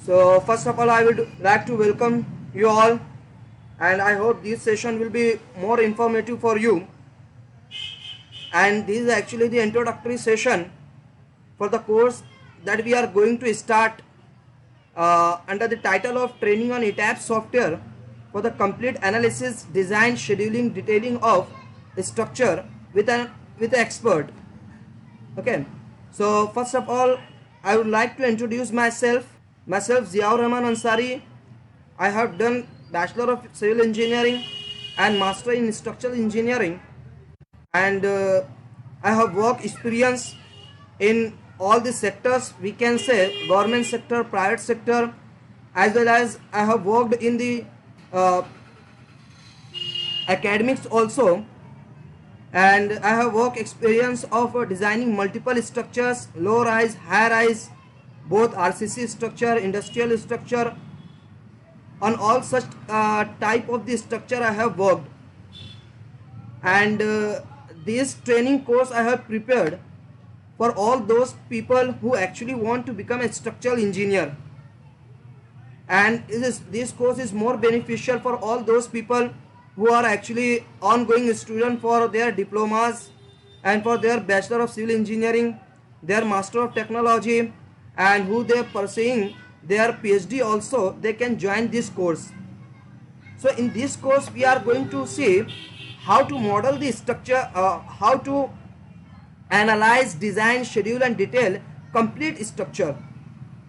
So first of all, I would like to welcome you all, and I hope this session will be more informative for you. And this is actually the introductory session for the course that we are going to start under the title of Training on ETABS Software for the complete analysis, design, scheduling, detailing of structure with an expert. Okay, so first of all, I would like to introduce myself. Myself, Ziaur Rahman Ansari. I have done Bachelor of Civil Engineering and Master in Structural Engineering, and I have work experience in all the sectors. We can say government sector, private sector, as well as I have worked in the academics also, and I have work experience of designing multiple structures, low rise, high rise, both RCC structure, industrial structure. On all such type of the structure I have worked, and this training course I have prepared for all those people who actually want to become a structural engineer, and this course is more beneficial for all those people who are actually ongoing student for their diplomas and for their Bachelor of Civil Engineering, their Master of Technology, and who they are pursuing their PhD also. They can join this course. So in this course we are going to see how to model the structure, how to analyze, design, schedule and detail complete structure.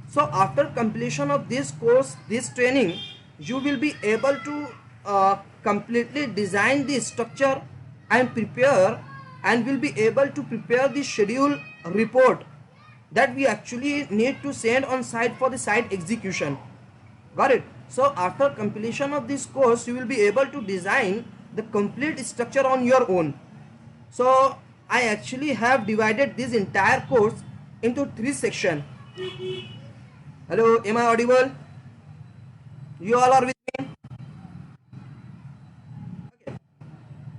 So after completion of this course, this training, you will be able to completely design the structure and prepare, and will be able to prepare the schedule report that we actually need to send on site for the site execution. Got it? So after completion of this course, you will be able to design the complete structure on your own. So I actually have divided this entire course into 3 sections. Hello, am I audible? You all are with me?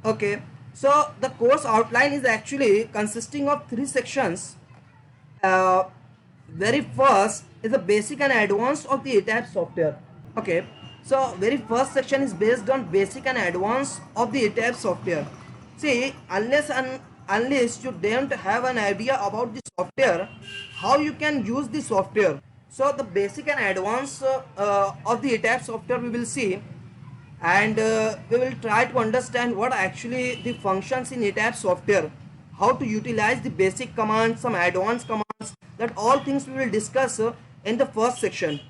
Okay. So the course outline is actually consisting of 3 sections. Very first is the basic and advanced of the ETABS software. Okay, so very first section is based on basic and advanced of the ETABS software. See, unless you don't have an idea about the software, how you can use the software. So the basic and advanced of the ETABS software we will see, and we will try to understand what actually the functions in ETABS software, how to utilize the basic commands, some advanced commands, that all things we will discuss in the first section.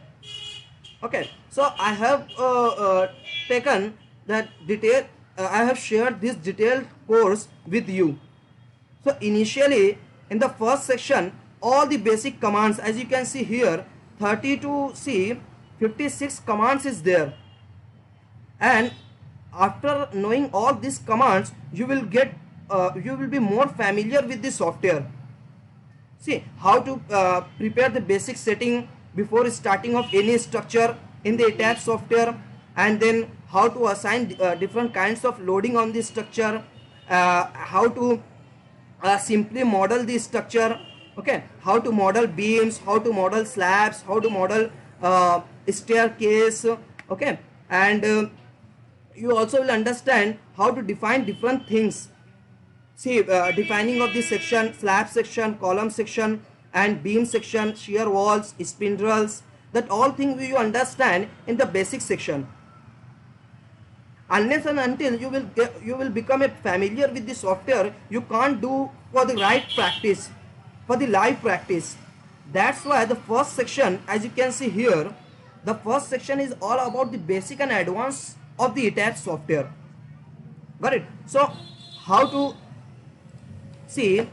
Okay, so I have taken that detail, I have shared this detailed course with you. So initially in the first section, all the basic commands, as you can see here, 30 to 56 commands is there, and after knowing all these commands, you will be more familiar with the software. See how to prepare the basic setting before starting of any structure in the ETABS software, and then how to assign different kinds of loading on the structure, how to simply model the structure. Okay, how to model beams, how to model slabs, how to model staircase. Okay, and you also will understand how to define different things. See, defining of the section, slab section, column section and beam section, shear walls, spindles, that all things you understand in the basic section. Unless and until you will become familiar with the software, you can't do for the right practice, for the live practice. That's why the first section, as you can see here, the first section is all about the basic and advanced of the ETABS software. Got it? So how to see,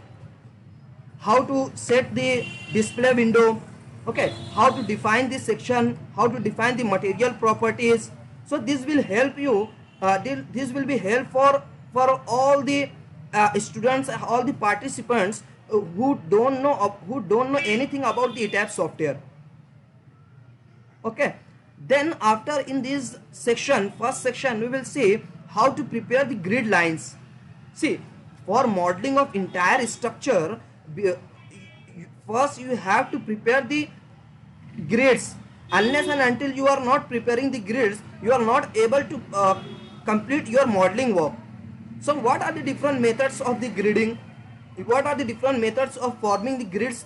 how to set the display window, okay, how to define this section, how to define the material properties. So this will help you, this will be helpful for all the students, all the participants who don't know anything about the ETABS software. Okay, then after in this section, first section, we will see how to prepare the grid lines. See, for modeling of entire structure, first you have to prepare the grids. Unless and until you are not preparing the grids, you are not able to complete your modeling work. So what are the different methods of the gridding? What are the different methods of forming the grids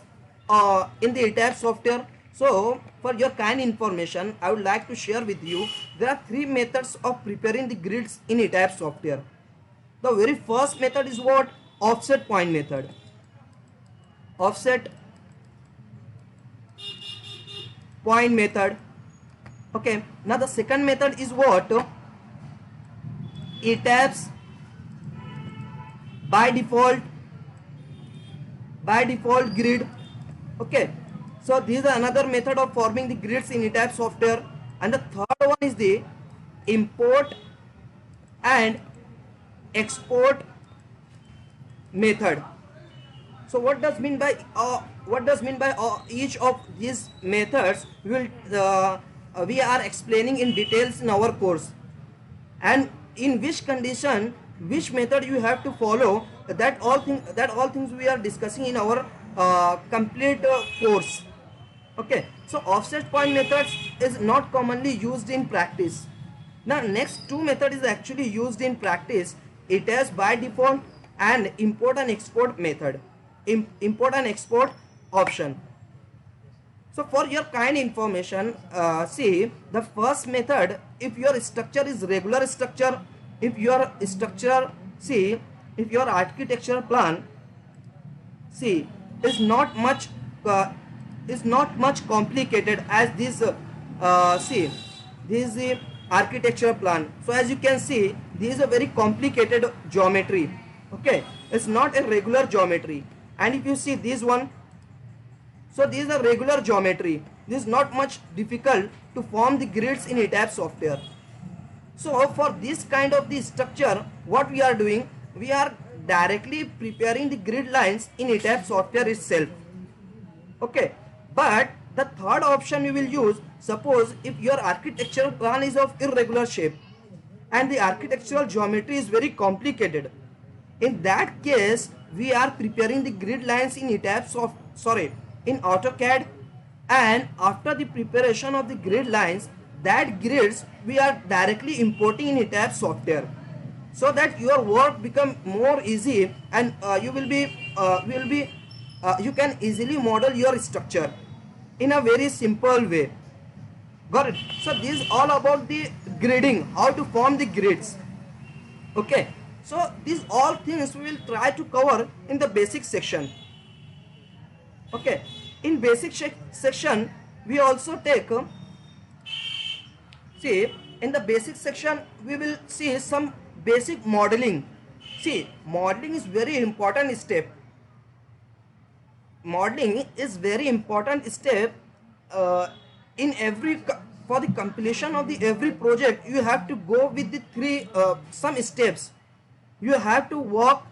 in the ETABS software? So for your kind information, I would like to share with you, there are three methods of preparing the grids in ETABS software. The very first method is what? Offset point method. Offset point method. Okay, now the second method is what? ETABS by default grid. Okay, so this is another method of forming the grids in ETABS software. And the third one is the import and export method. So what does mean by each of these methods we are explaining in details in our course, and in which condition which method you have to follow, that all things we are discussing in our complete course. Okay, so offset point methods is not commonly used in practice. Now next two method is actually used in practice. It is by default and import and export method, import and export option. So for your kind information, see the first method, if your structure is regular structure, if your structure, see if your architectural plan, see is not much complicated as this, see this is the architectural plan. So as you can see, this is a very complicated geometry. Okay, it's not a regular geometry. And if you see this one, so this is a regular geometry. This is not much difficult to form the grids in ETABS software. So for this kind of the structure, what we are doing, we are directly preparing the grid lines in ETABS software itself. Okay, but the third option we will use, suppose if your architectural plan is of irregular shape and the architectural geometry is very complicated. In that case, we are preparing the grid lines in in AutoCAD, and after the preparation of the grid lines, that grids we are directly importing in ETABS software, so that your work become more easy, and you can easily model your structure in a very simple way. Got it? So this is all about the gridding, how to form the grids. Okay, so these all things we will try to cover in the basic section. Okay, in basic section we also take, see in the basic section we will see some basic modeling. See, modeling is very important step. Modeling is very important step in every, for the completion of the every project. You have to go with the three some steps. You have to work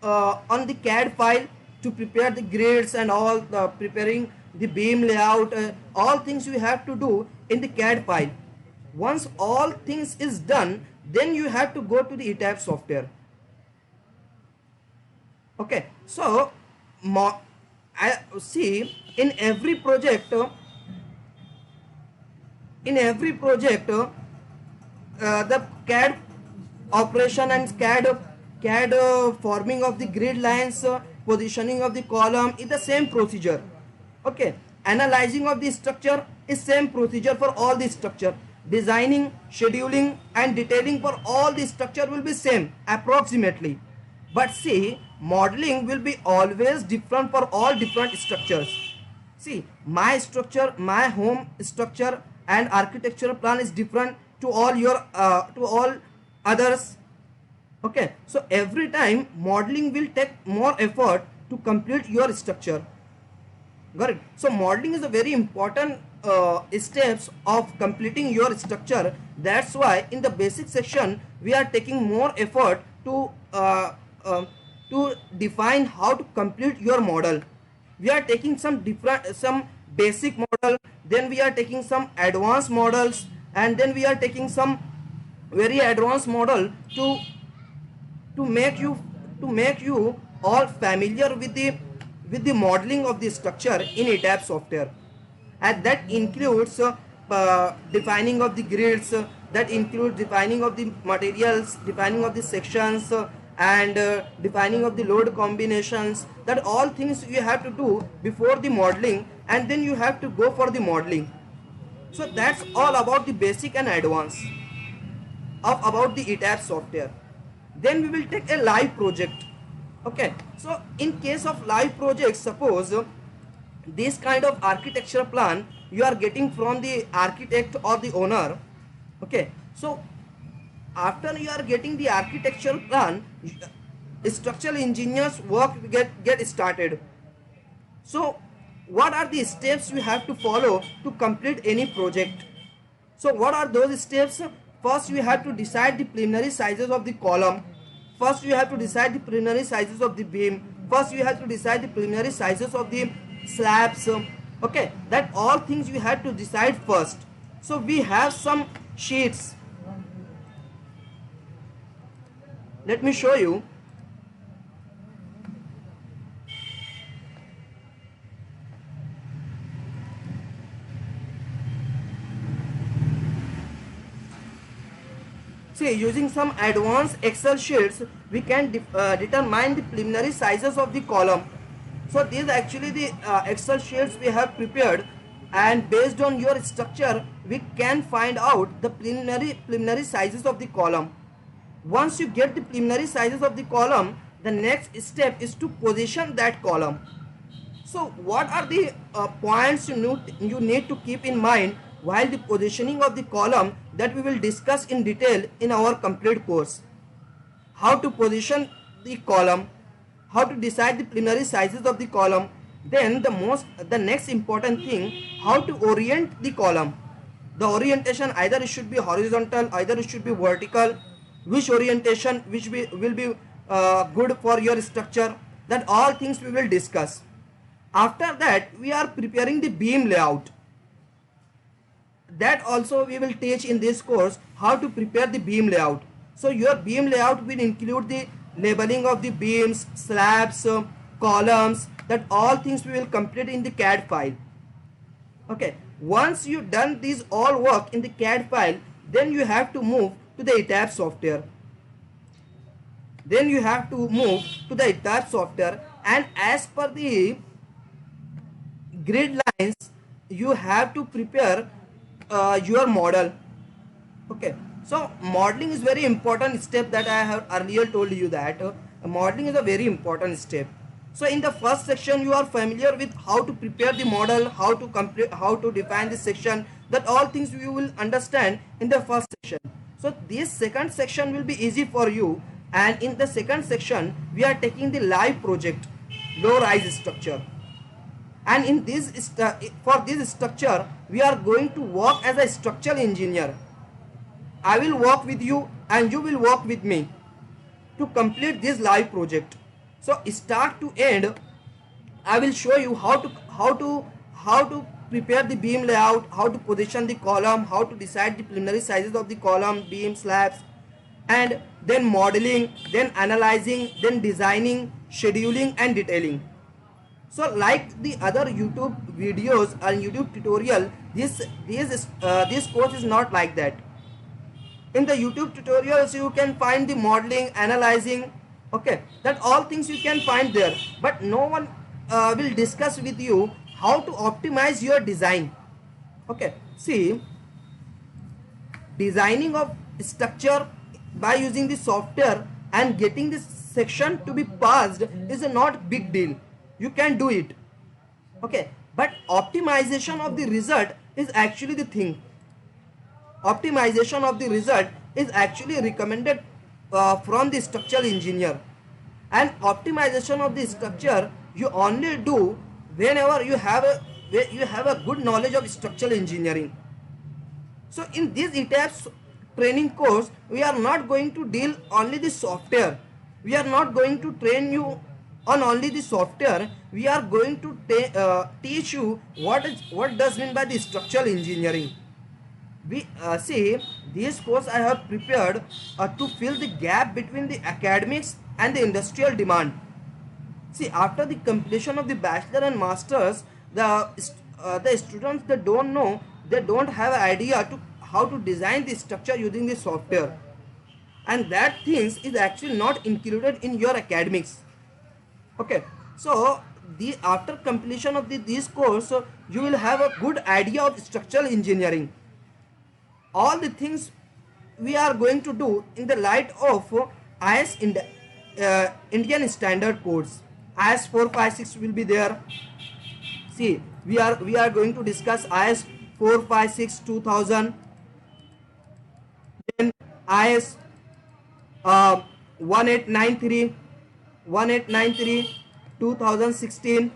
on the CAD file to prepare the grids and all the preparing the beam layout, all things you have to do in the CAD file. Once all things is done, then you have to go to the ETABS software. Okay, so I see in every project the CAD operation and CAD forming of the grid lines, positioning of the column is the same procedure. Okay, analyzing of the structure is same procedure for all the structure. Designing, scheduling and detailing for all the structure will be same approximately. But see, modeling will be always different for all different structures. See, my structure, my home structure and architectural plan is different to all your to all others. Okay, so every time modeling will take more effort to complete your structure. Got it? So modeling is a very important steps of completing your structure. That's why in the basic section we are taking more effort to define how to complete your model. We are taking some basic model, then we are taking some advanced models, and then we are taking some very advanced model to make you all familiar with with the modeling of the structure in ETABS software, and that includes defining of the grids, that includes defining of the materials, defining of the sections, and defining of the load combinations. That all things you have to do before the modeling, and then you have to go for the modeling. So that's all about the basic and advanced of about the ETABS software. Then we will take a live project. Okay, so in case of live projects, suppose this kind of architecture plan you are getting from the architect or the owner. Okay, so after you are getting the architectural plan, structural engineers work get started. So what are the steps you have to follow to complete any project? So what are those steps? First you have to decide the preliminary sizes of the column. First you have to decide the preliminary sizes of the beam. First you have to decide the preliminary sizes of the slabs. Okay, that all things you have to decide first. So we have some sheets. Let me show you. See, using some advanced Excel sheets, we can determine the preliminary sizes of the column. So these actually the Excel sheets we have prepared, and based on your structure, we can find out the preliminary sizes of the column. Once you get the preliminary sizes of the column, the next step is to position that column. So what are the points you need to keep in mind while the positioning of the column, that we will discuss in detail in our complete course? How to position the column, how to decide the preliminary sizes of the column, then the next important thing, how to orient the column. The orientation, either it should be horizontal, either it should be vertical, which orientation will be good for your structure. That all things we will discuss. After that, we are preparing the beam layout. That also we will teach in this course, how to prepare the beam layout. So your beam layout will include the labeling of the beams, slabs, columns. That all things we will complete in the CAD file. Okay, once you done these all work in the CAD file, then you have to move to the ETABS software. And as per the grid lines, you have to prepare your model. Okay, so modeling is very important step, that I have earlier told you that modeling is a very important step. So in the first section, you are familiar with how to prepare the model, how to define the section. That all things you will understand in the first section. So this second section will be easy for you, and in the second section we are taking the live project, low rise structure. And in this for this structure we are going to work as a structural engineer. I will work with you and you will work with me to complete this live project. So start to end, I will show you how to prepare the beam layout, how to position the column, how to decide the preliminary sizes of the column, beam, slabs, and then modeling, then analyzing, then designing, scheduling and detailing. So like the other YouTube videos and YouTube tutorial, this course is not like that. In the YouTube tutorials you can find the modeling, analyzing, okay, that all things you can find there, but no one will discuss with you how to optimize your design. Okay, see, designing of structure by using the software and getting this section to be passed is a not big deal. You can do it. Okay, but optimization of the result is actually the thing. Optimization of the result is actually recommended from the structural engineer, and optimization of the structure you only do whenever you have a good knowledge of structural engineering. So in this ETABS training course, we are not going to deal only the software. We are not going to train you on only the software. We are going to teach you what does mean by the structural engineering. We see, this course I have prepared to fill the gap between the academics and the industrial demand. See, after the completion of the bachelor and masters, the students, they don't know, they don't have an idea to how to design the structure using the software, and that things is actually not included in your academics. Okay, so the after completion of this course, you will have a good idea of structural engineering. All the things we are going to do in the light of Indian standard codes. IS 456 will be there. See, we are going to discuss IS 456 2000, then IS 1893 2016.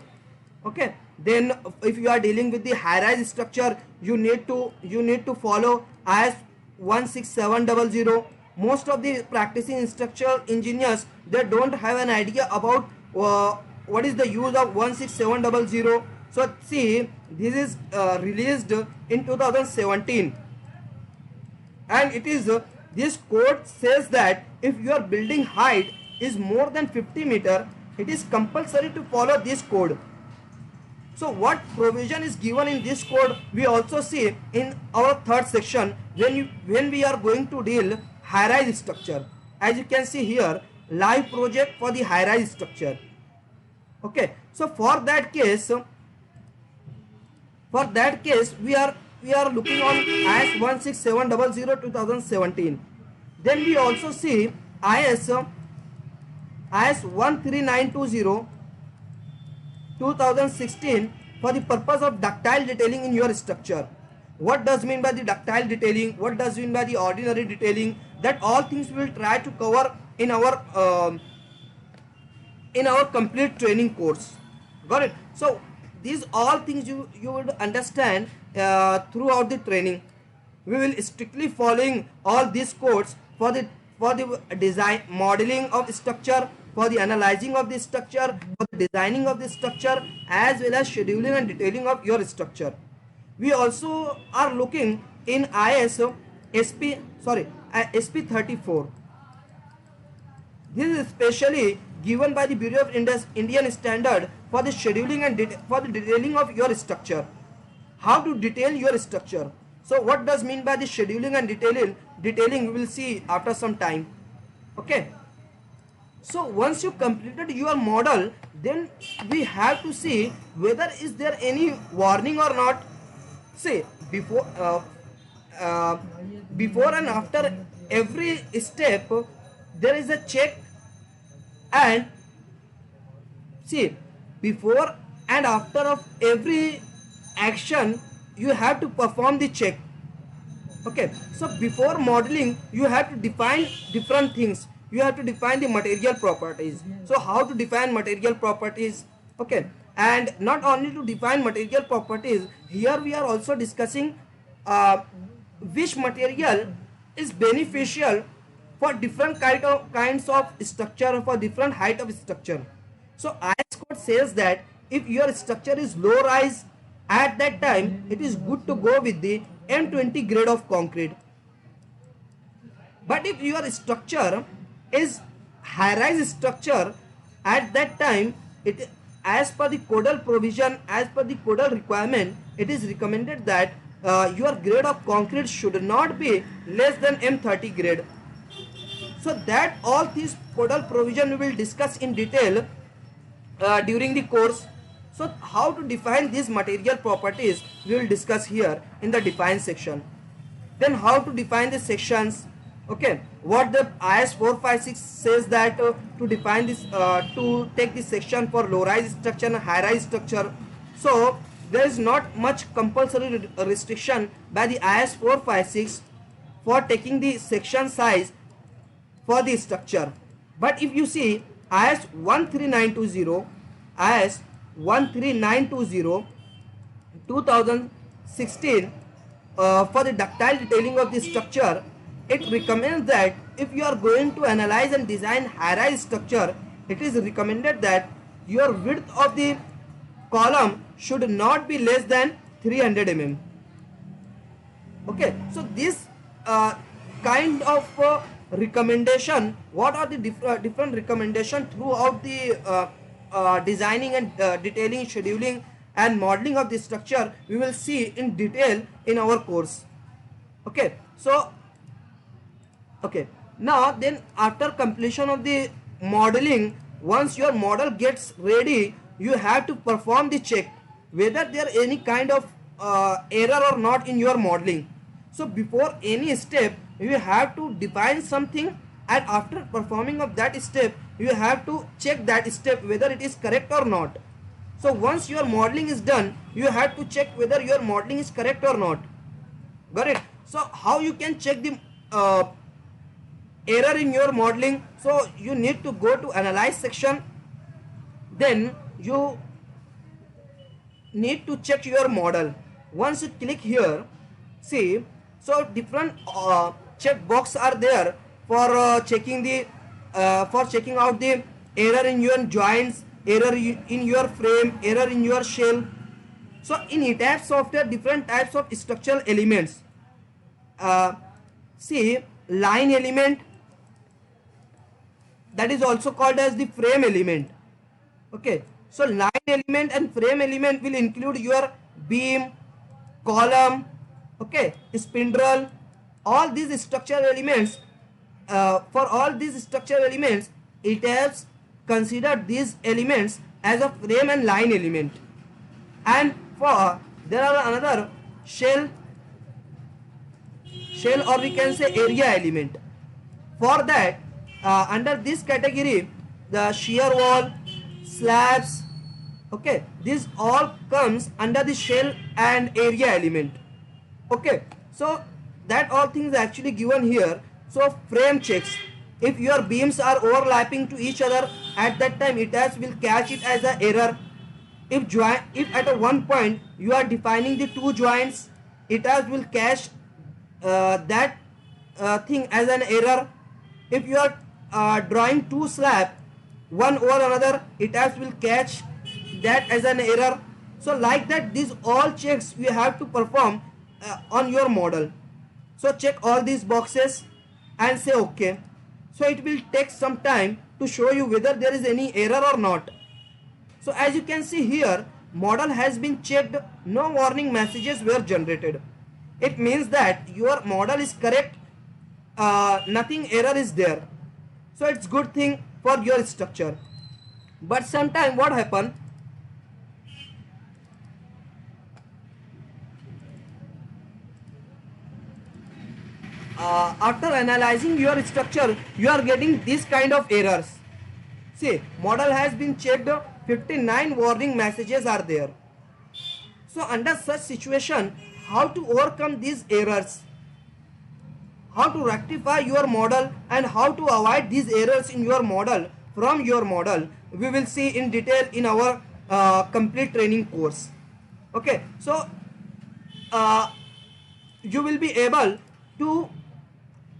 Okay, then if you are dealing with the high rise structure, you need to follow IS 16700. Most of the practicing structural engineers, they don't have an idea about what is the use of 16700. So see, this is released in 2017, and it is this code says that if your building height is more than 50 meter, it is compulsory to follow this code. So what provision is given in this code, we also see in our third section when we are going to deal high rise structure. As you can see here, live project for the high rise structure. Okay, so for that case we are looking on IS 16700 2017. Then we also see IS 13920 2016 for the purpose of ductile detailing in your structure. What does mean by the ductile detailing? What does mean by the ordinary detailing? That all things we will try to cover in our complete training course. Got it? So these all things you would understand throughout the training. We will strictly following all these codes for the design, modeling of structure, for the analyzing of the structure, for the designing of the structure, as well as scheduling and detailing of your structure. We also are looking in SP 34. This is especially given by the Bureau of Indian Standard for the scheduling and for the detailing of your structure. How to detail your structure. So what does mean by the scheduling and detailing we will see after some time. Okay. So once you completed your model, then we have to see whether is there any warning or not. See, before and after every step there is a check, and see, before and after of every action you have to perform the check. Okay, so before modeling you have to define different things. You have to define the material properties. So how to define material properties? Okay, and not only to define material properties, here we are also discussing which material is beneficial for different kinds of structure, for different height of structure. So IS code says that if your structure is low rise, at that time it is good to go with the M20 grade of concrete. But if your structure is high rise structure, at that time it, as per the codal provision, as per the codal requirement, it is recommended that your grade of concrete should not be less than M30 grade. So that all these codal provision we will discuss in detail during the course. So how to define these material properties we will discuss here in the define section. Then how to define the sections. Okay, what the IS 456 says that to define this, to take this section for low rise structure and high rise structure. So there is not much compulsory restriction by the IS 456 for taking the section size for the structure. But if you see IS 13920, IS 13920 2016 for the ductile detailing of the structure, it recommends that if you are going to analyze and design high rise structure, it is recommended that your width of the column should not be less than 300 mm. Okay, so this kind of recommendation, what are the different recommendation throughout the designing and detailing, scheduling and modeling of the structure we will see in detail in our course. Okay, so okay, now then after completion of the modeling, once your model gets ready, you have to perform the check whether there any kind of error or not in your modeling. So before any step you have to define something, and after performing of that step you have to check that step whether it is correct or not. So once your modeling is done, you have to check whether your modeling is correct or not. Got it? So how you can check the error in your modeling? So you need to go to analyze section, then you need to check your model. Once you click here, see, so different check box are there for checking the for checking out the error in your joints, error in your frame, error in your shell. So in ETABS software, different types of structural elements. See, line element, that is also called as the frame element. Okay, so line element and frame element will include your beam, column, okay, spindle, all these structural elements. For all these structural elements, ETABS consider these elements as a frame and line element. And for there are another shell or we can say area element. For that, under this category, the shear wall, slabs, okay, this all comes under the shell and area element. Okay, so that all things actually given here. So frame checks, if your beams are overlapping to each other, at that time ETABS will catch it as an error. If at a one point you are defining the two joints, ETABS will catch that thing as an error. If you are drawing two slabs one over another, ETABS will catch that as an error. So like that, these all checks you have to perform on your model. So check all these boxes and say okay. So it will take some time to show you whether there is any error or not. So as you can see here, model has been checked, no warning messages were generated. It means that your model is correct, nothing error is there. So it's good thing for your structure. But sometime what happen, after analyzing your structure, you are getting this kind of errors. See, model has been checked, 59 warning messages are there. So under such situation, how to overcome these errors, how to rectify your model, and how to avoid these errors in your model from your model, we will see in detail in our complete training course. Okay, so you will be able to,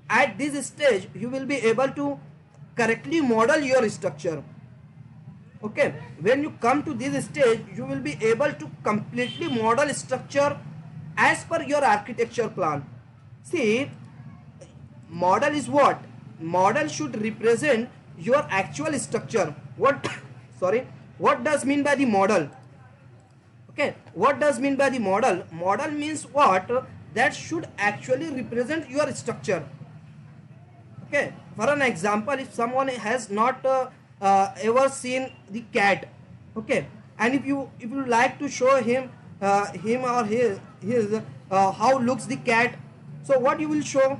at this stage you will be able to correctly model your structure. Okay, when you come to this stage, you will be able to completely model structure as per your architecture plan. See, model is what? Model should represent your actual structure. What sorry, what does mean by the model? Okay, what does mean by the model? Model means what? That should actually represent your structure. Okay, for an example, if someone has not ever seen the cat, okay, and if you like to show him or his how looks the cat, so what you will show?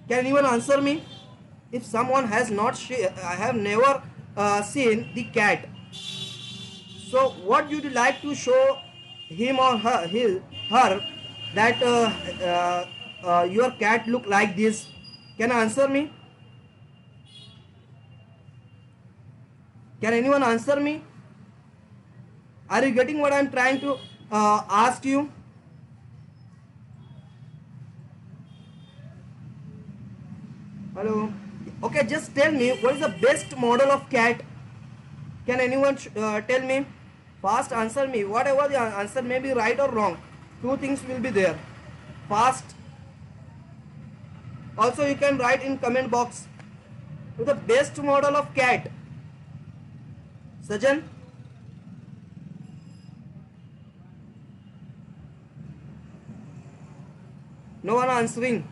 Can anyone answer me? If someone has not have never seen the cat, so what you would like to show him or her that your cat look like this? Can answer me? Can anyone answer me? Are you getting what I am trying to ask you? Hello. Okay, just tell me what is the best model of cat. Can anyone tell me? Fast answer me. Whatever the answer may be right or wrong. Two things will be there. Fast. Also you can write in comment box. The best model of cat. Sajan? No one answering.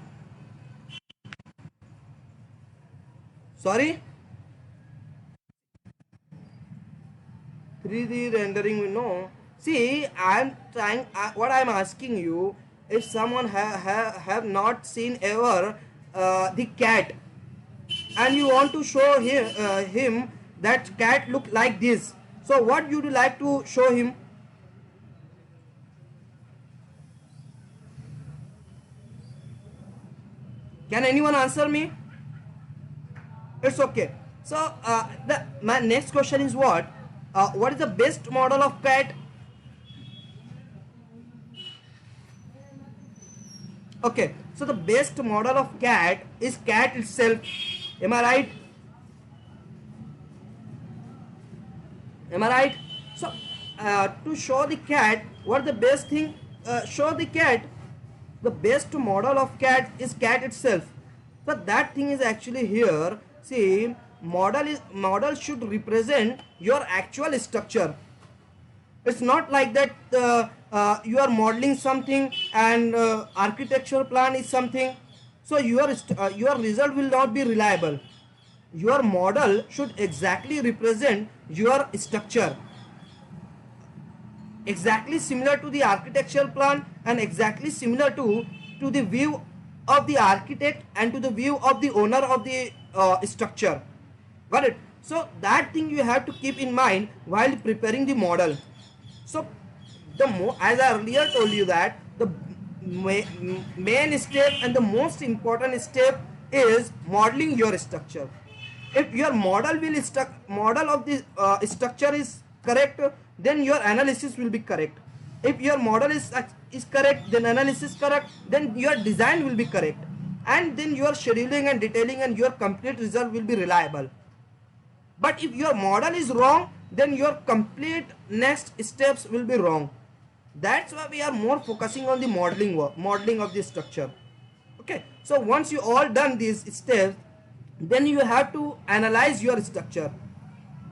Sorry? 3D rendering, no. See, I'm trying, what I'm asking you, if someone have not seen ever the cat, and you want to show him that cat look like this, so what you would like to show him? Can anyone answer me? It's okay. So my next question is what is the best model of cat? Okay, so the best model of cat is cat itself. Am I right? Am I right? So to show the cat, what the best thing? Show the cat. The best model of cat is cat itself. So that thing is actually here. See, model should represent your actual structure. It's not like that you are modeling something and architectural plan is something. So your result will not be reliable. Your model should exactly represent your structure, exactly similar to the architectural plan and exactly similar to the view of the architect and to the view of the owner of the structure. Got it? So that thing you have to keep in mind while preparing the model. So as I earlier told you that the main step and the most important step is modeling your structure. If your model of the structure is correct, then your analysis will be correct. If your model is correct, then analysis correct, then your design will be correct, and then your scheduling and detailing and your complete result will be reliable. But if your model is wrong, then your complete next steps will be wrong. That's why we are more focusing on the modeling of the structure. Okay, so once you all done these steps, then you have to analyze your structure.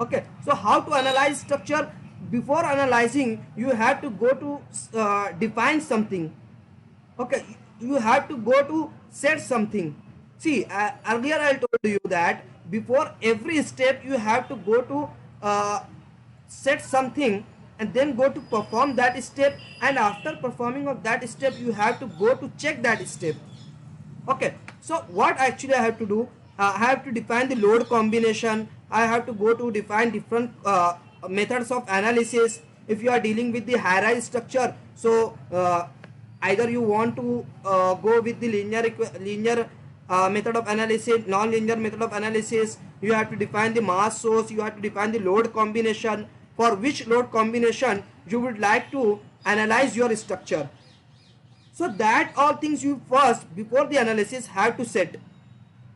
Okay, so how to analyze structure? Before analyzing, you have to go to define something. Okay, you have to go to set something. See, earlier I told you that before every step you have to go to set something and then go to perform that step, and after performing of that step you have to go to check that step. Okay, so what actually I have to do? I have to define the load combination. I have to go to define different methods of analysis. If you are dealing with the high-rise structure, so either you want to go with the linear method of analysis, non-linear method of analysis. You have to define the mass source. You have to define the load combination. For which load combination you would like to analyze your structure. So that all things you first before the analysis have to set.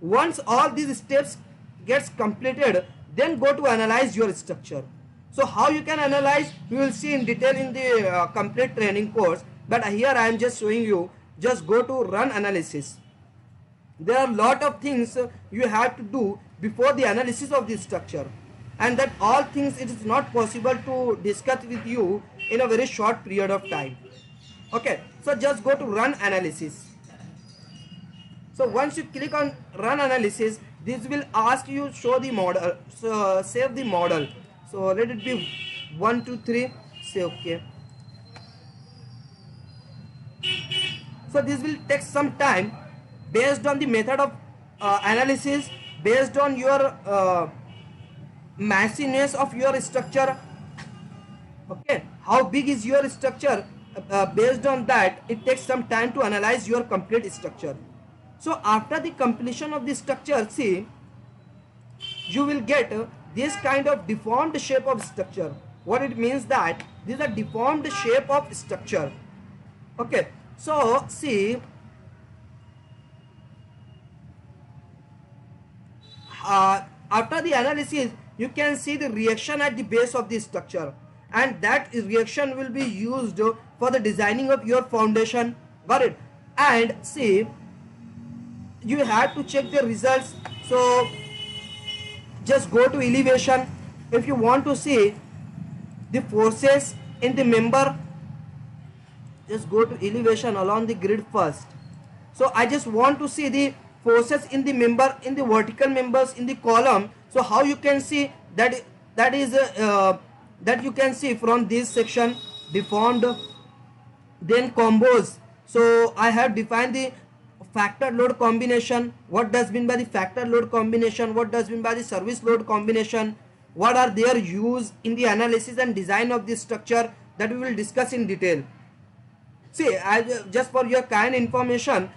Once all these steps gets completed, then go to analyze your structure. So how you can analyze, we will see in detail in the complete training course, but here I am just showing you. Just go to run analysis. There are a lot of things you have to do before the analysis of the structure, and that all things it is not possible to discuss with you in a very short period of time. Okay, so just go to run analysis. So once you click on run analysis, this will ask you show the model, so save the model. So let it be 1 2 3, say okay. So this will take some time based on the method of analysis, based on your massiveness of your structure. Okay, how big is your structure? Based on that, it takes some time to analyze your complete structure. So after the completion of the structure, see, you will get this kind of deformed shape of structure. What it means that this is a deformed shape of structure. Okay, so see, after the analysis, you can see the reaction at the base of the structure, and that reaction will be used for the designing of your foundation. Got it? And see, you have to check the results. So just go to elevation. if you want to see the forces in the member, just go to elevation along the grid first. So I just want to see the forces in the member, in the vertical members in the column. So how you can see that, that is that you can see from this section, deformed, then combos. So I have defined the factor load combination. What does mean by the factor load combination? What does mean by the service load combination? What are their use in the analysis and design of this structure, that we will discuss in detail. See, just for your kind information,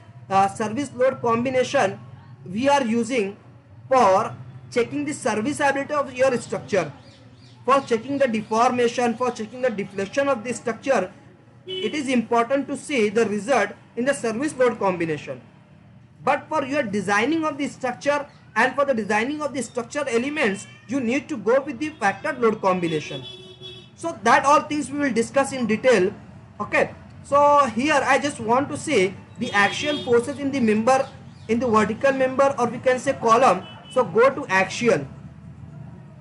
service load combination we are using for checking the serviceability of your structure, for checking the deformation, for checking the deflection of the structure. It is important to see the result in the service load combination. But for your designing of the structure and for the designing of the structure elements, you need to go with the factor load combination. So that all things we will discuss in detail. Okay. So here I just want to say the axial forces in the member, in the vertical member, or we can say column. So go to axial.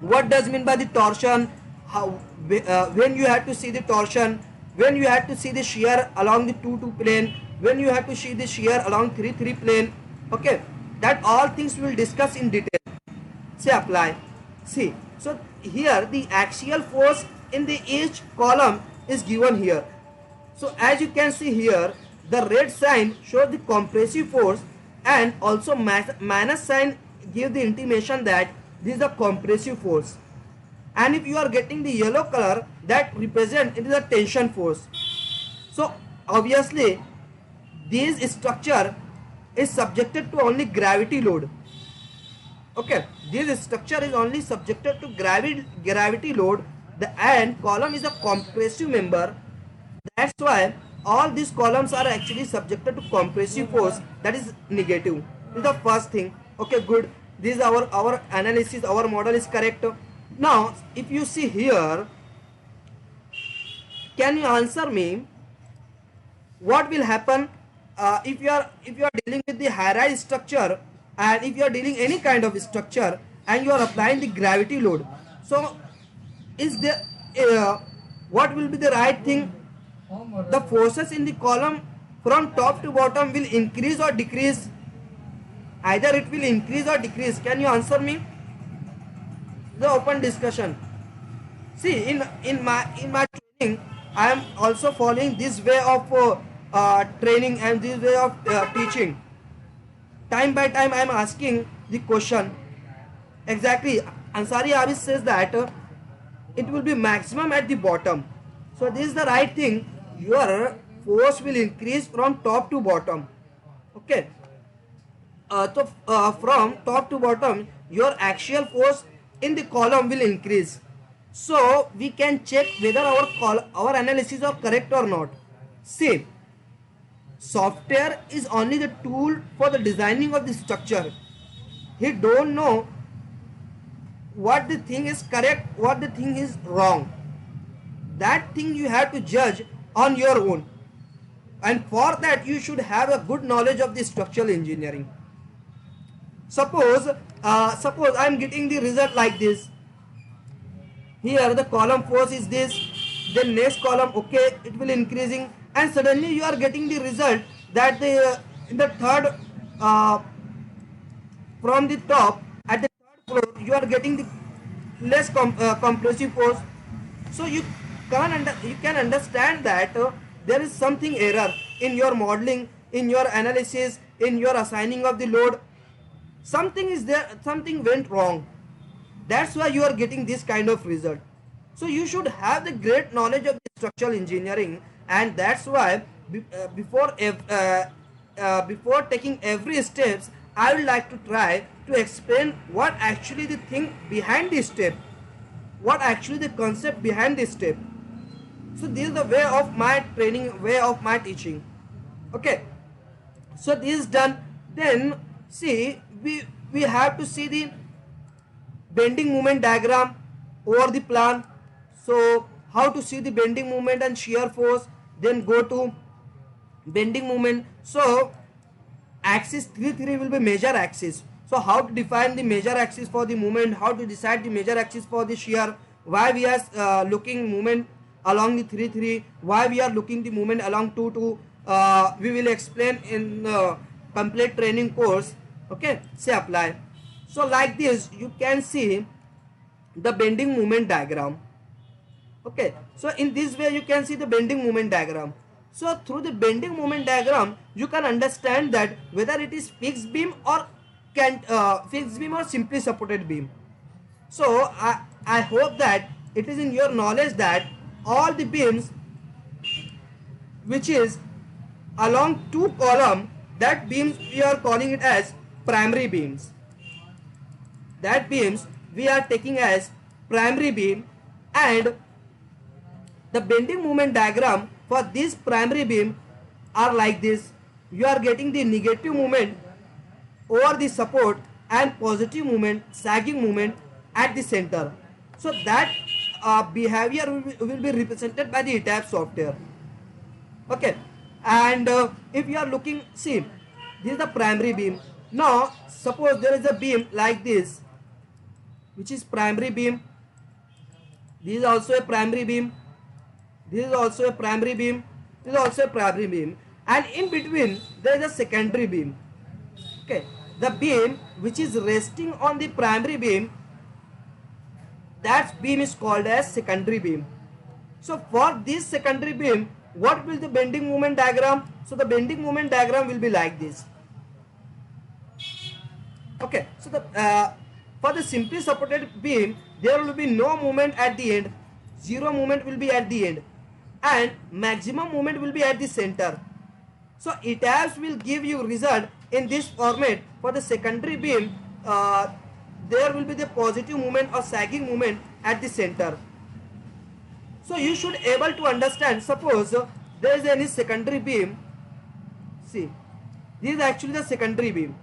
What does mean by the torsion? How when you have to see the torsion, when you have to see the shear along the 2-2 plane, when you have to see the shear along 3-3 plane. Okay, that all things we will discuss in detail. Say apply. See, so here the axial force in the each column is given here. So as you can see here, the red sign shows the compressive force, and also minus sign give the intimation that this is the compressive force. And if you are getting the yellow color, that represent it is a tension force. So obviously this structure is subjected to only gravity load. Okay, this structure is only subjected to gravity load. The and column is a compressive member. That's why all these columns are actually subjected to compressive force, that is negative. This is the first thing. Okay, good. This is our analysis, our model is correct. Now if you see here, can you answer me what will happen if you are dealing with the high-rise structure, and if you are dealing any kind of structure and you are applying the gravity load? So is there what will be the right thing? The forces in the column from top to bottom will increase or decrease. Either it will increase or decrease. Can you answer me? The open discussion. See, in my training, I am also following this way of training and this way of teaching. Time by time I am asking the question. Exactly, Ansari Abis says that it will be maximum at the bottom. So this is the right thing. Your force will increase from top to bottom. Okay. From top to bottom, your axial force in the column will increase. So we can check whether our analysis are correct or not. See, software is only the tool for the designing of the structure. He don't know what the thing is correct, what the thing is wrong. That thing you have to judge on your own, and for that you should have a good knowledge of the structural engineering. Suppose I am getting the result like this. Here the column force is this, then next column, okay, it will increasing, and suddenly you are getting the result that in the third from the top at the third floor you are getting the less compressive force. So you can understand that there is something error in your modeling, in your analysis, in your assigning of the load. Something is there, something went wrong. That's why you are getting this kind of result. So you should have the great knowledge of the structural engineering, and that's why before taking every steps, I would like to try to explain what actually the thing behind this step, what actually the concept behind this step. So this is the way of my training, way of my teaching. Okay, so this is done. Then see, we have to see the bending moment diagram over the plan. So how to see the bending moment and shear force, then go to bending moment. So axis 3 will be major axis. So how to define the major axis for the movement, how to decide the major axis for the shear, why we are looking movement along the 3 3, why we are looking the movement along 2 2, we will explain in complete training course. Okay, say apply. So like this you can see the bending moment diagram. Okay, so in this way you can see the bending moment diagram. So through the bending moment diagram you can understand that whether it is fixed beam or fixed beam or simply supported beam. So I hope that it is in your knowledge that all the beams which is along two column, that beams we are calling it as primary beams. That beams we are taking as primary beam, and the bending moment diagram for this primary beam are like this. You are getting the negative moment over the support and positive moment, sagging moment at the center. So that behavior will be represented by the ETABS software. Okay, and if you are looking, see, this is the primary beam. Now suppose there is a beam like this, which is primary beam. This is also a primary beam. This is also a primary beam. This is also a primary beam, and in between there is a secondary beam. Okay, the beam which is resting on the primary beam, that beam is called as secondary beam. So for this secondary beam, what will the bending moment diagram? So the bending moment diagram will be like this. Okay, so the for the simply supported beam there will be no moment at the end, zero moment will be at the end, and maximum moment will be at the center. So ETABS will give you result in this format. For the secondary beam there will be the positive moment or sagging moment at the center. So you should able to understand, suppose there is any secondary beam. See, this is actually the secondary beam.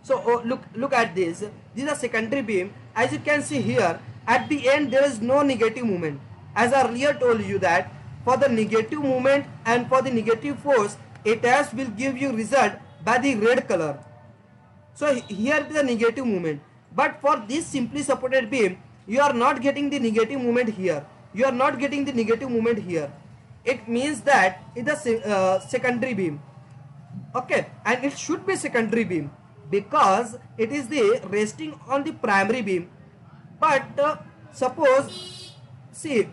So look at this. This is a secondary beam. As you can see here, at the end there is no negative moment. As I earlier told you that for the negative moment and for the negative force, ETABS will give you result by the red color. So here is the negative moment. But for this simply supported beam, you are not getting the negative moment here. You are not getting the negative moment here. It means that it is a secondary beam. Okay, and it should be secondary beam because it is the resting on the primary beam. But suppose, see,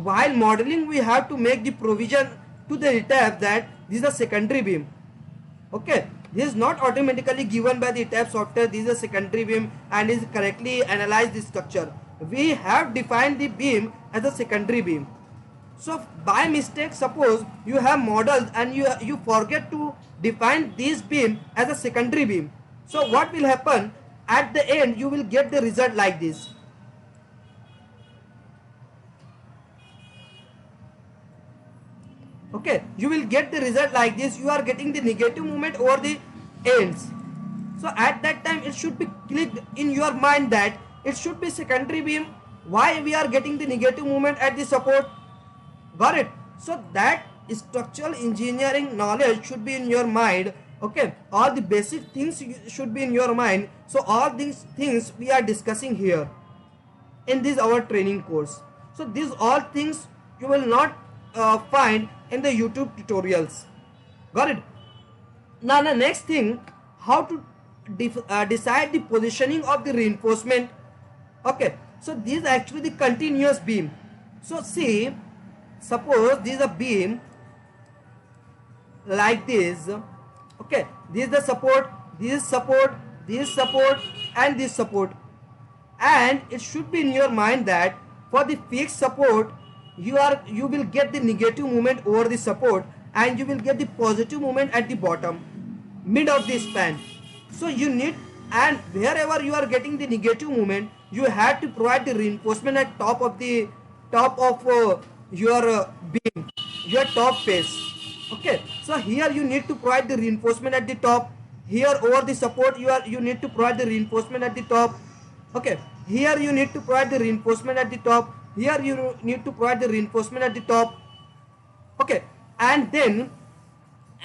while modeling we have to make the provision to the ETABS that this is a secondary beam. Okay, this is not automatically given by the ETABS software. This is a secondary beam and is correctly analyze the structure. We have defined the beam as a secondary beam. So by mistake, suppose you have modeled and you forget to define this beam as a secondary beam. So what will happen? At the end you will get the result like this. Okay, you will get the result like this. You are getting the negative moment over the ends. So at that time it should be clicked in your mind that it should be secondary beam. Why we are getting the negative moment at the support? Got it? So that structural engineering knowledge should be in your mind. Okay, all the basic things should be in your mind. So all these things we are discussing here in this our training course. So these all things you will not find in the YouTube tutorials. Got it? Now the next thing, how to decide the positioning of the reinforcement. Okay, so this is actually the continuous beam. So see, suppose this is a beam like this. Okay, this is the support, this is support, this is support, and this support. And it should be in your mind that for the fixed support you will get the negative moment over the support and you will get the positive moment at the bottom mid of the span. So you need, and wherever you are getting the negative moment, you have to provide the reinforcement at top of your beam, your top face. Okay, so here you need to provide the reinforcement at the top. Here over the support you need to provide the reinforcement at the top. Okay, here you need to provide the reinforcement at the top. Here you need to provide the reinforcement at the top. Okay, and then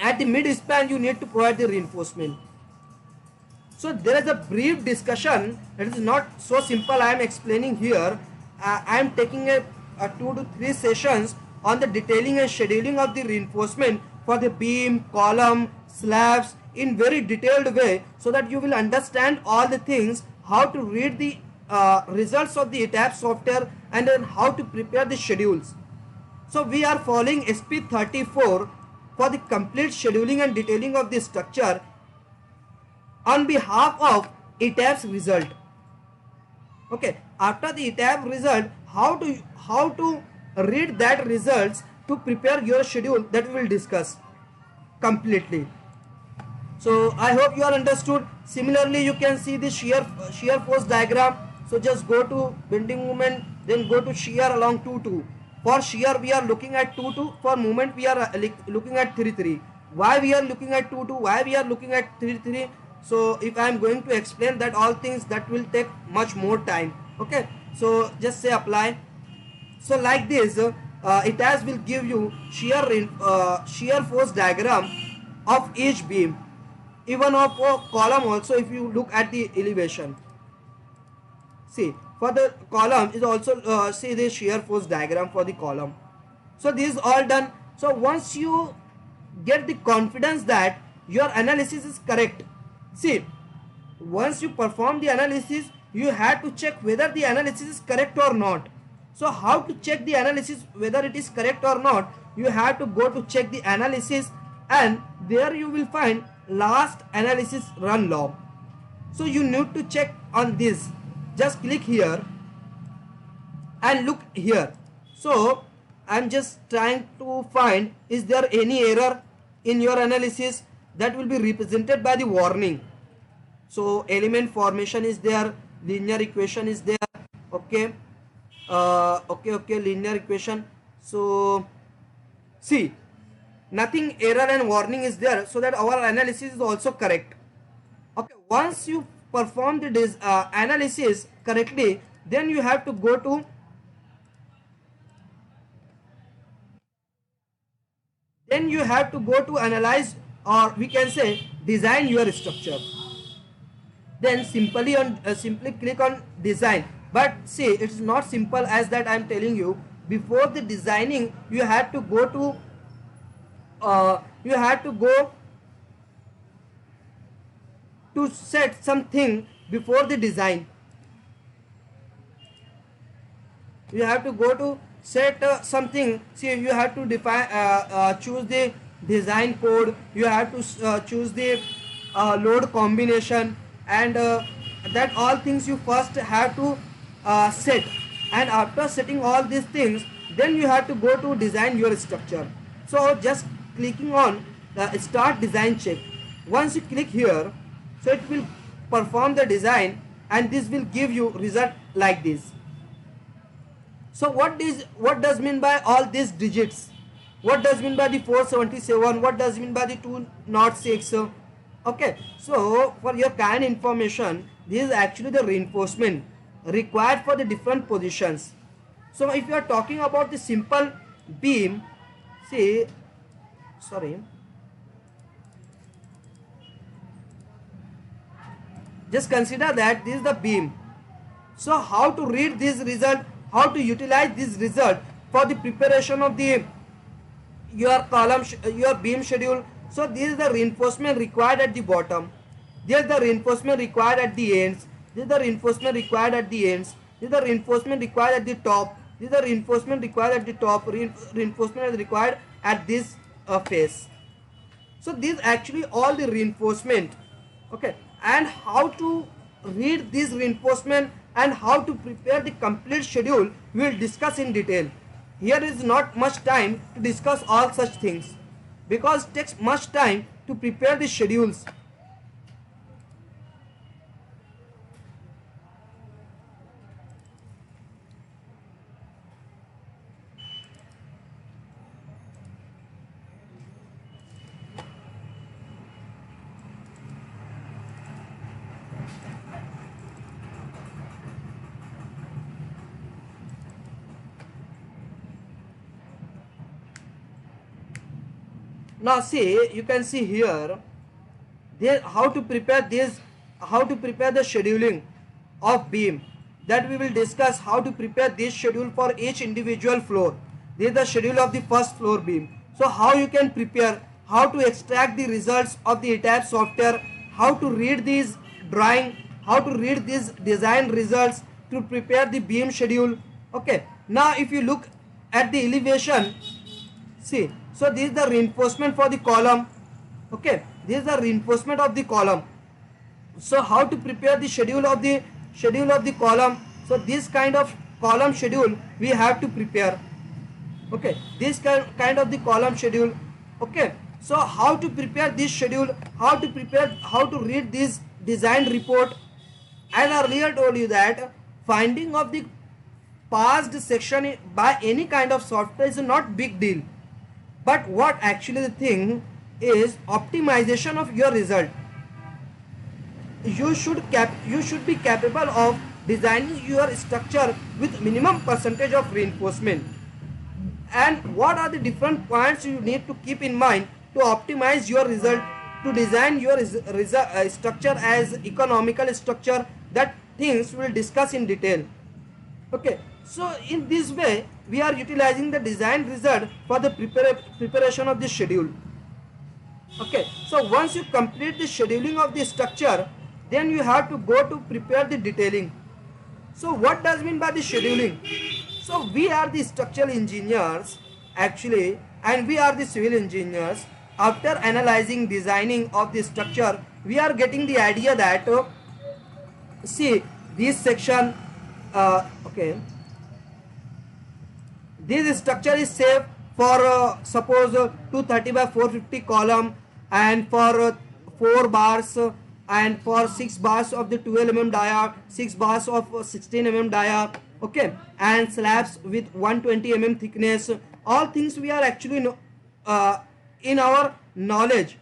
At the mid span you need to provide the reinforcement. So there is a brief discussion. It is not so simple I am explaining here. I am taking a 2 to 3 sessions on the detailing and scheduling of the reinforcement for the beam, column, slabs in very detailed way, so that you will understand all the things, how to read the results of the ETABS software, and then how to prepare the schedules. So we are following SP34 for the complete scheduling and detailing of the structure on behalf of ETABS result. Okay, after the ETABS result, how to read that results to prepare your schedule, that we will discuss completely. So I hope you are understood. Similarly, you can see the shear force diagram. So just go to bending moment, then go to shear along 2-2. For shear we are looking at 2-2. For moment we are looking at 3-3. Why we are looking at 2-2? Why we are looking at 3-3? So if I am going to explain that all things, that will take much more time. Okay. So just say apply. So like this, ETABS will give you shear force diagram of each beam, even of a column also. If you look at the elevation, see for the column is also see the shear force diagram for the column. So this is all done. So once you get the confidence that your analysis is correct, see, once you perform the analysis, you have to check whether the analysis is correct or not. So how to check the analysis whether it is correct or not? You have to go to check the analysis, and there you will find last analysis run log. So you need to check on this. Just click here and look here. So I'm just trying to find, is there any error in your analysis? That will be represented by the warning. So element formation is there, linear equation is there. Okay, linear equation. So see, nothing error and warning is there, so that our analysis is also correct. Okay, once you perform the analysis correctly, then you have to go to analyze, or we can say design your structure. Then simply click on design. But see, it's not simple as that I am telling you. Before the designing, you have to go to set something before the design. You have to go to set something. See, you have to define choose the design code. You have to choose the load combination, and that all things you first have to set. And after setting all these things, then you have to go to design your structure. So just clicking on the start design check. Once you click here, so it will perform the design, and this will give you result like this. So what does mean by all these digits? What does mean by the 477? What does mean by the 206? Okay, so for your kind information, this is actually the reinforcement required for the different positions. So if you are talking about the simple beam, see, just consider that this is the beam. So how to read this result, how to utilize this result for the preparation of the your column, your beam schedule. So this is the reinforcement required at the bottom. This is the reinforcement required at the ends. This is the reinforcement required at the ends. This is the reinforcement required at the top. This is the reinforcement required at the top. Reinforcement is required at this face. So these actually all the reinforcement. Okay, and how to read this reinforcement and how to prepare the complete schedule, we will discuss in detail. Here is not much time to discuss all such things, because it takes much time to prepare the schedules. Now see, you can see here there how to prepare this, how to prepare the scheduling of beam, that we will discuss how to prepare this schedule for each individual floor. This is the schedule of the first floor beam. So how you can prepare, how to extract the results of the ETABS software, how to read these drawing, how to read these design results to prepare the beam schedule. Okay, now if you look at the elevation, see, so this is the reinforcement for the column. Okay, this is the reinforcement of the column. So how to prepare the schedule of the column? So this kind of column schedule we have to prepare. Okay, this kind of the column schedule. Okay, so how to prepare this schedule, how to read this design report. As I earlier told you that finding of the past section by any kind of software is not big deal, but what actually the thing is optimization of your result. You should be capable of designing your structure with minimum percentage of reinforcement. And what are the different points you need to keep in mind to optimize your result, to design your structure as economical structure? That things we will discuss in detail. Okay, so in this way we are utilizing the design result for the preparation of the schedule. Okay, so once you complete the scheduling of the structure, then you have to go to prepare the detailing. So what does mean by the scheduling? So we are the structural engineers actually, and we are the civil engineers. After analyzing, designing of the structure, we are getting the idea that see, this section, okay, this structure is safe for suppose 230 by 450 column, and for 4 bars, and for 6 bars of the 12 mm dia, 6 bars of 16 mm dia. Okay, and slabs with 120 mm thickness. All things we are actually in our knowledge.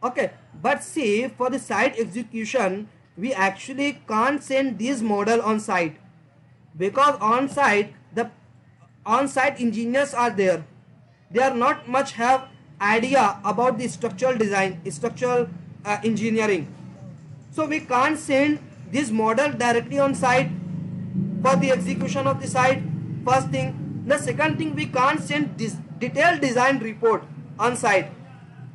Okay, but see, for the site execution we actually can't send this model on site, because on site the on-site engineers are there. They are not much have idea about the structural design, structural engineering. So we can't send this model directly on site for the execution of the site. First thing. The second thing, we can't send this detailed design report on site.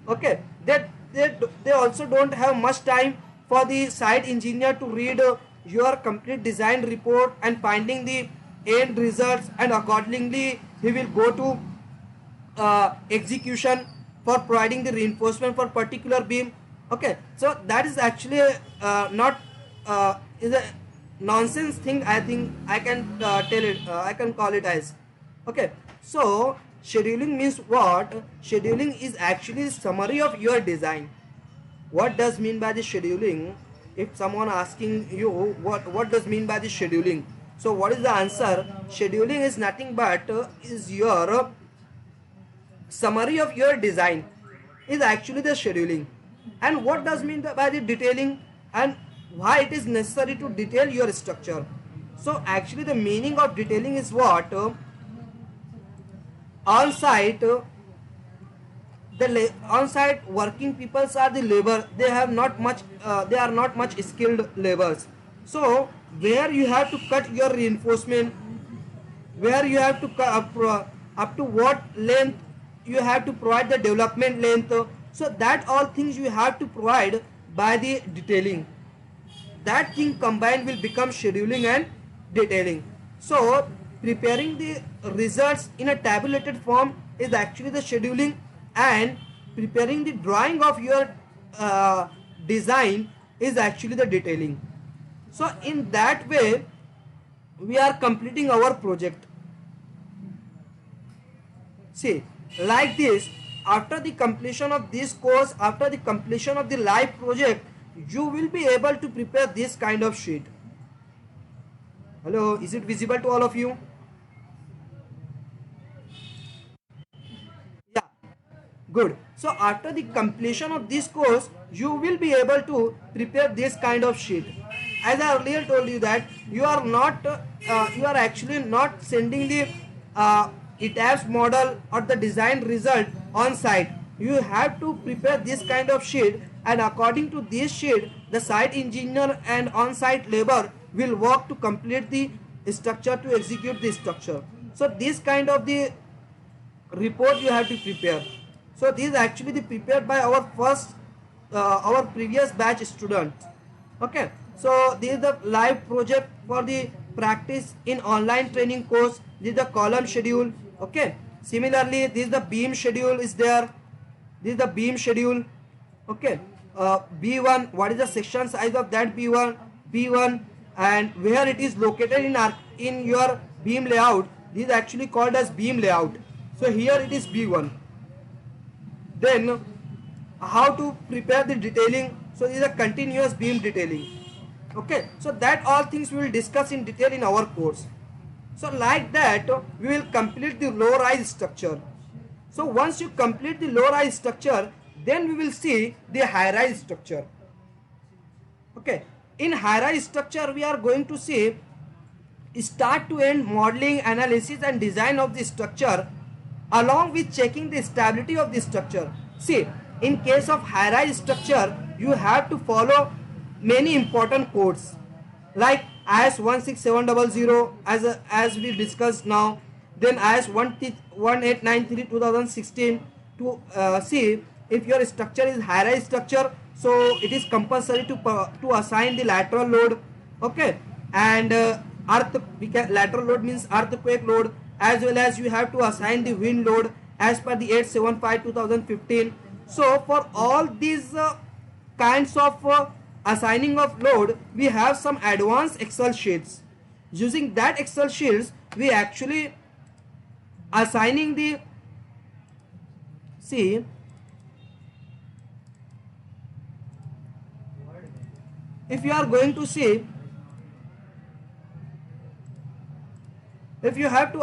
Okay, they also don't have much time for the site engineer to read your complete design report and finding the end results, and accordingly he will go to execution for providing the reinforcement for particular beam. Okay, so that is actually not is a nonsense thing. I think I can tell it, I can call it as. Okay, so scheduling means what? Scheduling is actually summary of your design. What does mean by the scheduling? If someone asking you what does mean by the scheduling, so what is the answer? Scheduling is nothing but is your summary of your design, is actually the scheduling. And what does mean by the detailing, and why it is necessary to detail your structure? So actually the meaning of detailing is what? On site, the on-site working peoples are the labor. They have not much. They are not much skilled laborers. So where you have to cut your reinforcement, where you have to up to what length you have to provide the development length. So that all things you have to provide by the detailing. That thing combined will become scheduling and detailing. So preparing the results in a tabulated form is actually the scheduling, and preparing the drawing of your design is actually the detailing. So in that way we are completing our project. See, like this, after the completion of this course, after the completion of the live project, you will be able to prepare this kind of sheet. Hello, is it visible to all of you? Yeah, good. So after the completion of this course, you will be able to prepare this kind of sheet. As I earlier told you that you are not, you are actually not sending the ETABS model or the design result on site. you have to prepare this kind of sheet, and according to this sheet the site engineer and on-site labor will work to complete the structure, to execute the structure. So this kind of the report you have to prepare. So this is actually the prepared by our previous batch students. Okay, so this is the live project for the practice in online training course. This is the column schedule. Okay, similarly this is the beam schedule is there. This is the beam schedule. Okay, B1, what is the section size of that B1, and where it is located in your beam layout. This is actually called as beam layout. So here it is B1. Then how to prepare the detailing. So this is a continuous beam detailing. Okay, so that all things we will discuss in detail in our course. So like that we will complete the low rise structure. So once you complete the low rise structure, then we will see the high rise structure. Okay, in high rise structure we are going to see start to end modeling, analysis and design of the structure, along with checking the stability of the structure. See, in case of high rise structure you have to follow many important codes like IS 16700 as we discussed now, then IS 1893 2016 to see if your structure is high rise structure. So it is compulsory to assign the lateral load. Okay, and lateral load means earthquake load, as well as you have to assign the wind load as per the 875 2015. So for all these kinds of assigning of load, we have some advanced Excel sheets. Using that Excel sheets we actually assigning the, see, if you are going to see, if you have to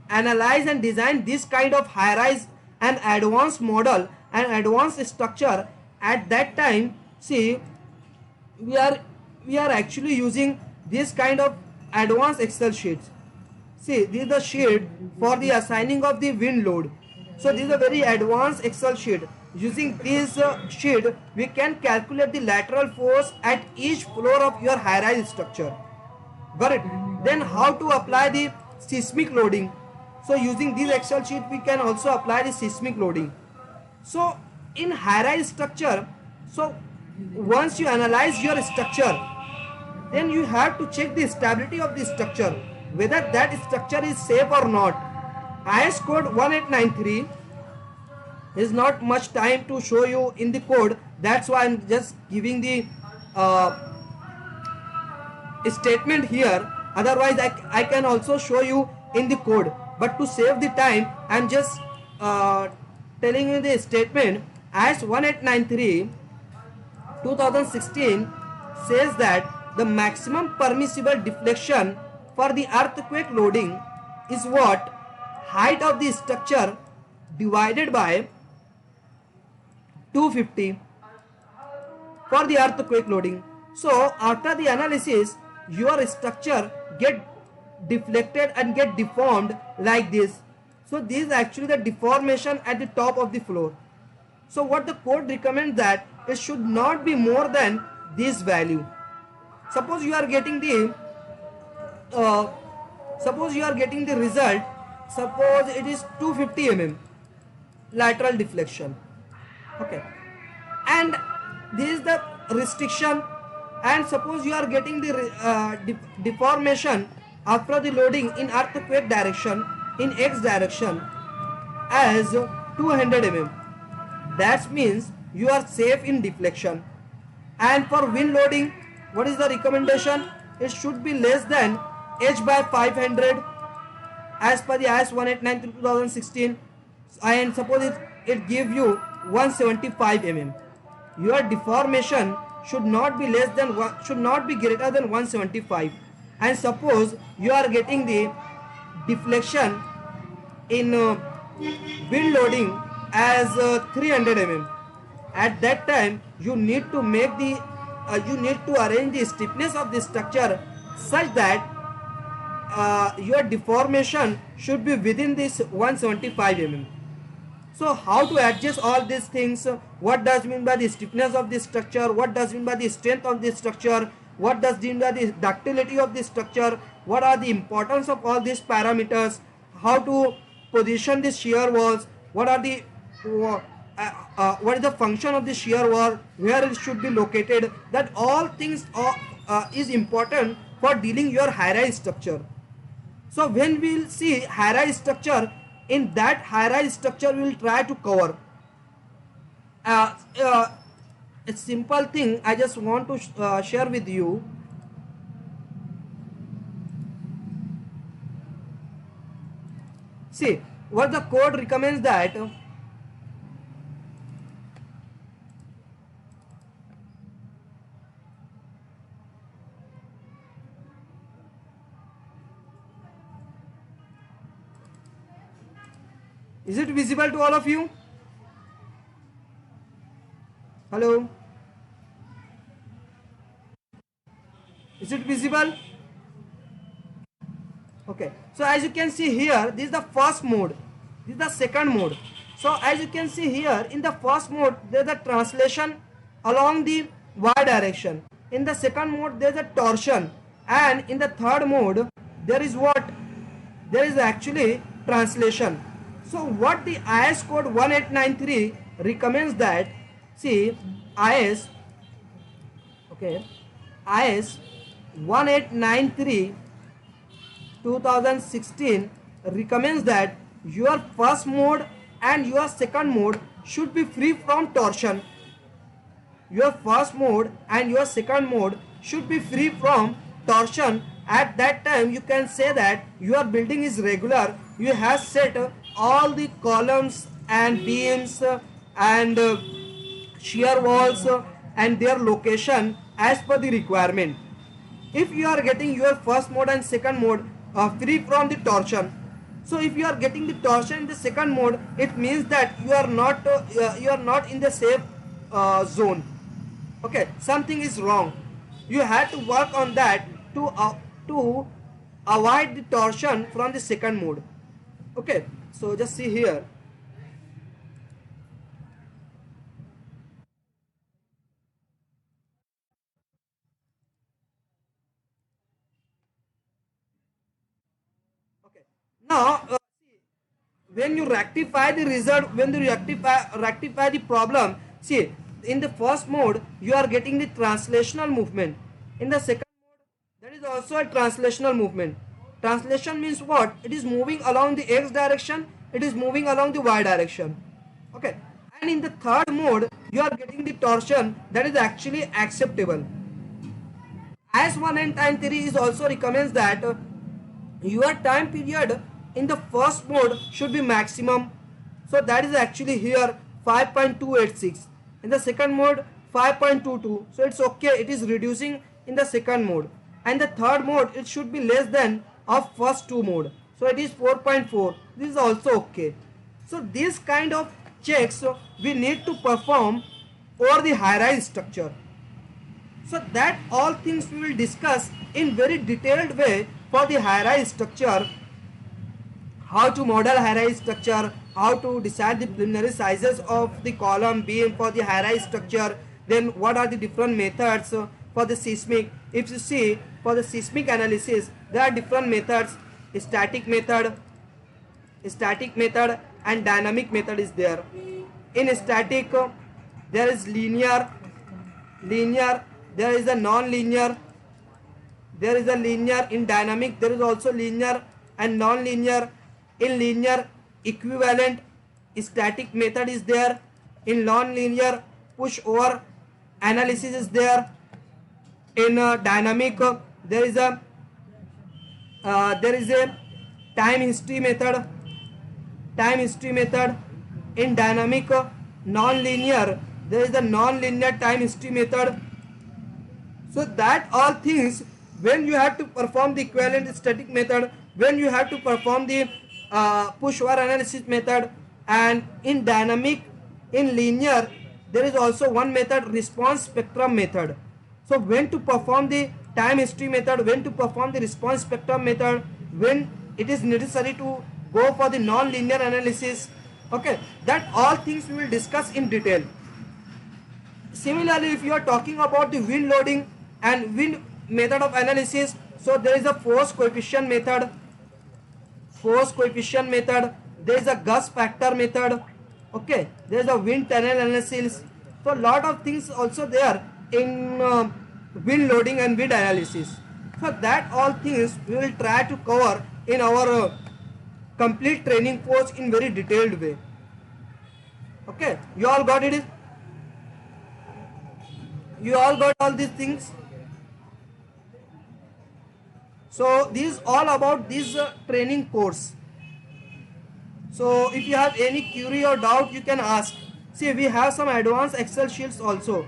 analyze and design this kind of high rise and advanced model and advanced structure, at that time, see, we are actually using this kind of advanced Excel sheets. See, this is the sheet for the assigning of the wind load. So this is a very advanced Excel sheet. Using this sheet we can calculate the lateral force at each floor of your high rise structure. Got it? Then how to apply the seismic loading. So using this Excel sheet we can also apply the seismic loading. So in high rise structure, so once you analyze your structure, then you have to check the stability of the structure, whether that structure is safe or not. IS code 1893 is not much time to show you in the code, that's why I'm just giving the statement here. Otherwise I can also show you in the code, but to save the time I'm just telling you the statement. IS 1893 2016 says that the maximum permissible deflection for the earthquake loading is what? Height of the structure divided by 250 for the earthquake loading. So after the analysis, your structure get deflected and get deformed like this. So this is actually the deformation at the top of the floor. So what the code recommends that it should not be more than this value. Suppose you are getting the result, suppose it is 250 mm lateral deflection. Okay, and this is the restriction, and suppose you are getting the deformation after the loading in earthquake direction in X direction as 200 mm. That means you are safe in deflection. And for wind loading, what is the recommendation? It should be less than H by 500 as per the IS 1893 2016, and suppose it give you 175 mm. Your deformation should not be greater than 175. And suppose you are getting the deflection in wind loading as 300 mm. At that time you need to make the arrange the stiffness of the structure such that your deformation should be within this 175 mm. So how to adjust all these things? What does mean by the stiffness of this structure? What does mean by the strength of this structure? What does mean by the ductility of this structure? What are the importance of all these parameters? How to position the shear walls? What are the what is the function of the shear wall? Where it should be located? That all things is important for dealing your high-rise structure. So when we will see high-rise structure, in that high-rise structure we will try to cover uh, uh, a simple thing I just want to share with you. See what the code recommends that is it visible to all of you? Hello, is it visible? Okay, so as you can see here, this is the first mode, this is the second mode. So as you can see here, in the first mode there is a translation along the y direction, in the second mode there is a torsion, and in the third mode there is what? There is actually translation. So what the IS code 1893 recommends that, see IS, okay, IS 1893 2016 recommends that your first mode and your second mode should be free from torsion. Your first mode and your second mode should be free from torsion. At that time you can say that your building is regular, you have set all the columns and beams and shear walls and their location as per the requirement. If you are getting your first mode and second mode free from the torsion, so if you are getting the torsion in the second mode, it means that you are not in the safe zone. Okay, something is wrong. You have to work on that to avoid the torsion from the second mode. Okay, so just see here. Okay, now when you rectify the result, when you rectify the problem, see in the first mode you are getting the translational movement, in the second mode there is also a translational movement. Translation means what? It is moving along the x direction, it is moving along the y direction. Okay, and in the third mode you are getting the torsion that is actually acceptable. As 1893 is also recommends that your time period in the first mode should be maximum, so that is actually here 5.286, in the second mode 5.22, so it's okay, it is reducing in the second mode, and the third mode it should be less than of first two mode, so it is 4.4, this is also okay. So this kind of checks we need to perform over the high-rise structure. So that all things we will discuss in very detailed way for the high-rise structure. How to model high-rise structure, how to decide the preliminary sizes of the column beam for the high-rise structure, then what are the different methods for the seismic. If you see for the seismic analysis, there are different methods, static method and dynamic method is there. In static there is linear, there is a non-linear, there is a linear. In dynamic there is also linear and non-linear. In linear, equivalent static method is there. In non-linear, push over analysis is there. In dynamic there is a time history method. In dynamic non-linear there is a non-linear time history method. So that all things, when you have to perform the equivalent static method, when you have to perform the push over analysis method, and in dynamic, in linear there is also one method, response spectrum method. So when to perform the time history method, when to perform the response spectrum method, when it is necessary to go for the non-linear analysis. Okay, that all things we will discuss in detail. Similarly, if you are talking about the wind loading and wind method of analysis, so there is a force coefficient method, there is a gust factor method, okay, there is a wind tunnel analysis. So lot of things also there in wind loading and wind analysis. So that all things we will try to cover in our complete training course in very detailed way. Okay, you all got it? You all got all these things? So this is all about this training course. So if you have any query or doubt, you can ask. See, we have some advanced Excel sheets also.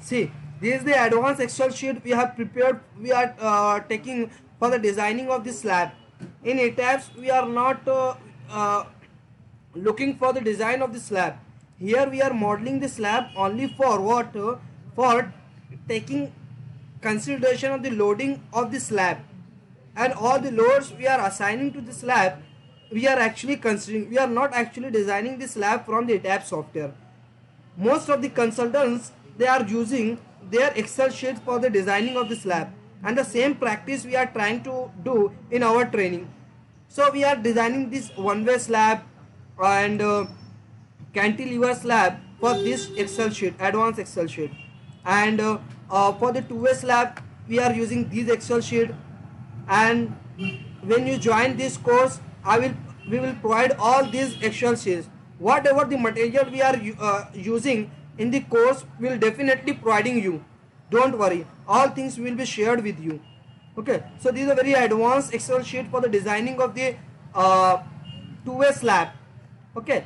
See, this is the advanced Excel sheet we have prepared. We are taking for the designing of this slab. In ETABS, we are not looking for the design of the slab. Here we are modeling the slab only for what? For taking consideration of the loading of the slab, and all the loads we are assigning to the slab. We are actually considering. We are not actually designing the slab from the ETABS software. Most of the consultants, they are using their Excel sheets for the designing of the slab, and the same practice we are trying to do in our training. So we are designing this one-way slab and cantilever slab for this Excel sheet, advanced Excel sheet, and for the two-way slab we are using this Excel sheet. And when you join this course, we will provide all these Excel sheets. Whatever the material we are using in the course, will definitely providing you. Don't worry, all things will be shared with you. Okay, so this is a very advanced Excel sheet for the designing of the two-way slab. Okay,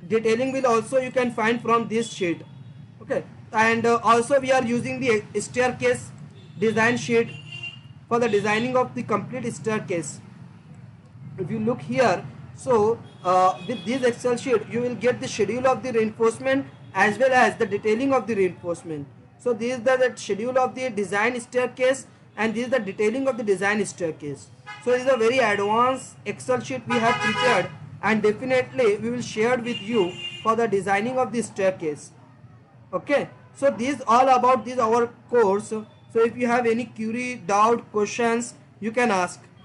detailing will also you can find from this sheet. Okay, and also we are using the staircase design sheet for the designing of the complete staircase. If you look here, so with this Excel sheet you will get the schedule of the reinforcement as well as the detailing of the reinforcement. So this is the schedule of the design staircase, and this is the detailing of the design staircase. So this is a very advanced Excel sheet we have prepared, and definitely we will share with you for the designing of the staircase. Okay, so this is all about this our course. So if you have any query, doubt, questions, you can ask.